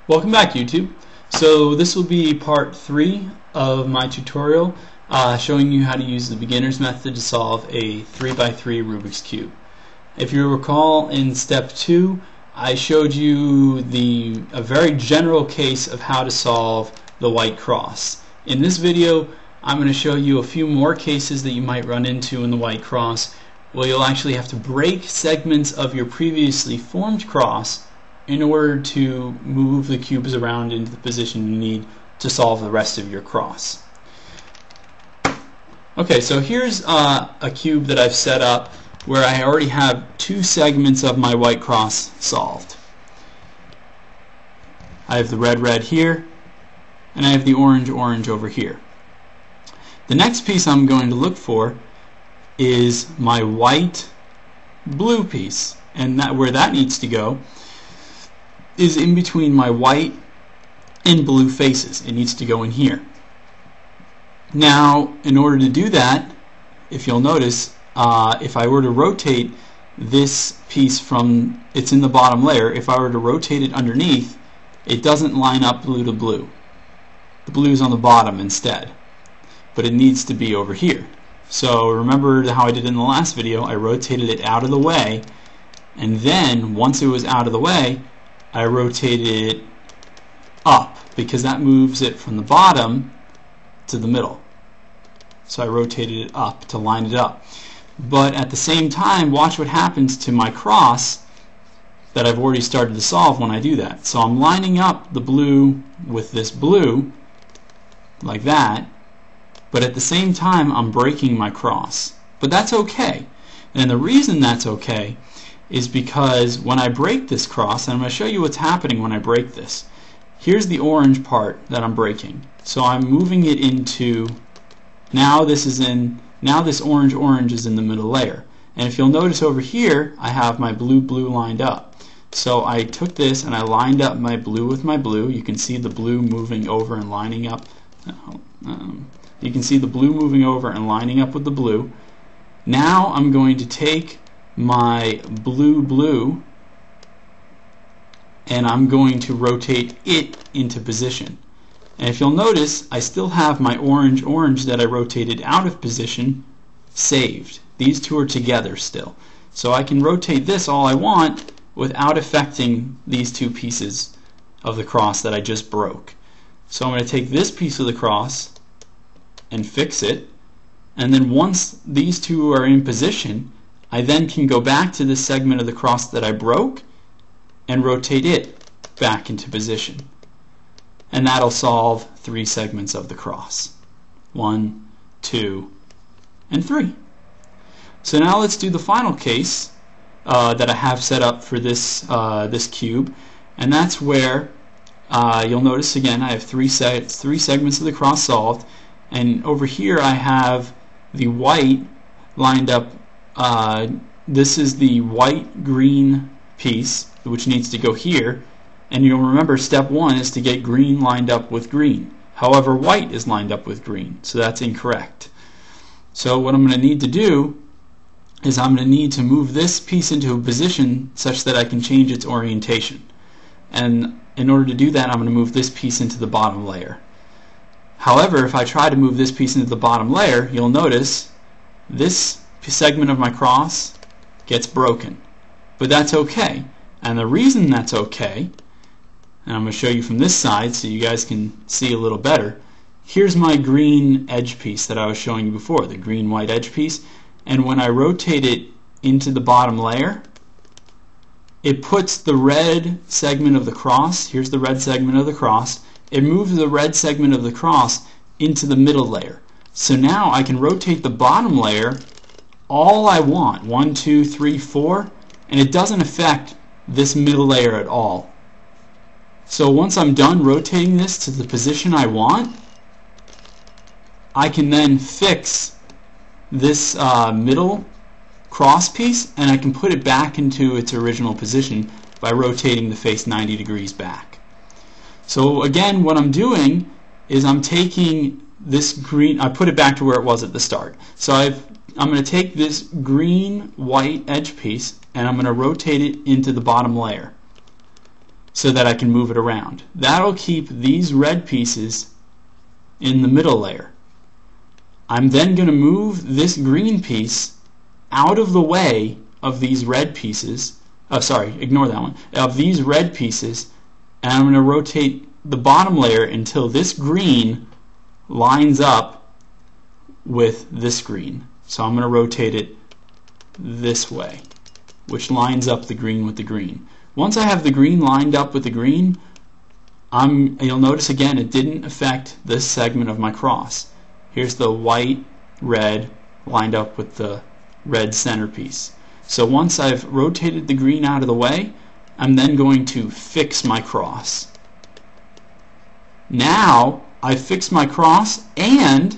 Welcome back, YouTube. So this will be part 3 of my tutorial showing you how to use the beginner's method to solve a 3x3 Rubik's Cube. If you recall, in step 2 I showed you a very general case of how to solve the white cross. In this video I'm going to show you a few more cases that you might run into in the white cross where you'll actually have to break segments of your previously formed cross in order to move the cubes around into the position you need to solve the rest of your cross. Okay, so here's a cube that I've set up where I already have 2 segments of my white cross solved. I have the red here, and I have the orange over here. The next piece I'm going to look for is my white blue piece, and where that needs to go is in between my white and blue faces. It needs to go in here. Now, in order to do that, if you'll notice, if I were to rotate this piece from, it's in the bottom layer, if I were to rotate it underneath, it doesn't line up blue to blue. The blue is on the bottom instead, but it needs to be over here. So remember how I did in the last video, I rotated it out of the way, and then once it was out of the way, I rotated it up because that moves it from the bottom to the middle. So I rotated it up to line it up. But at the same time, watch what happens to my cross that I've already started to solve when I do that. So I'm lining up the blue with this blue like that, but at the same time I'm breaking my cross. But that's okay. And the reason that's okay is because when I break this cross, and I'm going to show you what's happening when I break this. Here's the orange part that I'm breaking. So I'm moving it into, now this orange is in the middle layer. And if you'll notice over here, I have my blue lined up. So I took this and I lined up my blue with my blue. You can see the blue moving over and lining up. You can see the blue moving over and lining up with the blue. Now I'm going to take my blue and I'm going to rotate it into position. And if you'll notice, I still have my orange that I rotated out of position saved. These two are together still. So I can rotate this all I want without affecting these 2 pieces of the cross that I just broke. So I'm going to take this piece of the cross and fix it, and then once these 2 are in position, I then can go back to the segment of the cross that I broke and rotate it back into position. And that'll solve 3 segments of the cross. 1, 2, and 3. So now let's do the final case that I have set up for this cube, and that's where you'll notice again I have 3 segments of the cross solved, and over here I have the white lined up. This is the white-green piece which needs to go here, and you'll remember step 1 is to get green lined up with green. However, white is lined up with green, so that's incorrect. So what I'm going to need to do is I'm going to need to move this piece into a position such that I can change its orientation. And in order to do that, I'm going to move this piece into the bottom layer. However, if I try to move this piece into the bottom layer, you'll notice this segment of my cross gets broken. But that's okay. And the reason that's okay, and I'm going to show you from this side so you guys can see a little better, here's my green edge piece that I was showing you before, the green-white edge piece, and when I rotate it into the bottom layer, it puts the red segment of the cross, here's the red segment of the cross, it moves the red segment of the cross into the middle layer. So now I can rotate the bottom layer all I want, 1, 2, 3, 4, and it doesn't affect this middle layer at all. So once I'm done rotating this to the position I want, I can then fix this middle cross piece and I can put it back into its original position by rotating the face 90 degrees back. So again, what I'm doing is I'm taking this green, I put it back to where it was at the start. So I'm going to take this green-white edge piece and I'm going to rotate it into the bottom layer. so that I can move it around. That'll keep these red pieces in the middle layer. I'm then going to move this green piece out of the way of these red pieces. Oh, sorry, ignore that one. Of these red pieces, and I'm going to rotate the bottom layer until this green lines up with this green. So I'm going to rotate it this way, which lines up the green with the green. Once I have the green lined up with the green, you'll notice again it didn't affect this segment of my cross. Here's the white, red lined up with the red centerpiece. So once I've rotated the green out of the way, I'm then going to fix my cross. Now I've fixed my cross and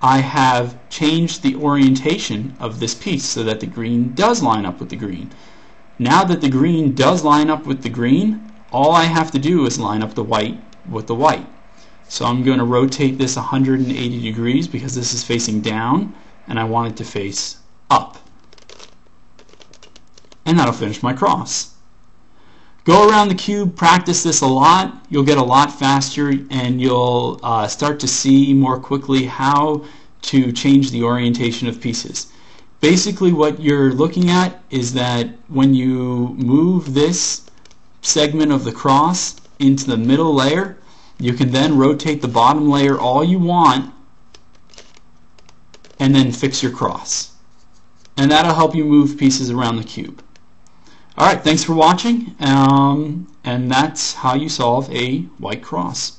I have changed the orientation of this piece so that the green does line up with the green. Now that the green does line up with the green, all I have to do is line up the white with the white. So I'm going to rotate this 180 degrees because this is facing down and I want it to face up. And that'll finish my cross. Go around the cube, practice this a lot. You'll get a lot faster and you'll start to see more quickly how to change the orientation of pieces. Basically what you're looking at is that when you move this segment of the cross into the middle layer, you can then rotate the bottom layer all you want and then fix your cross. And that'll help you move pieces around the cube. Alright, thanks for watching, and that's how you solve a white cross.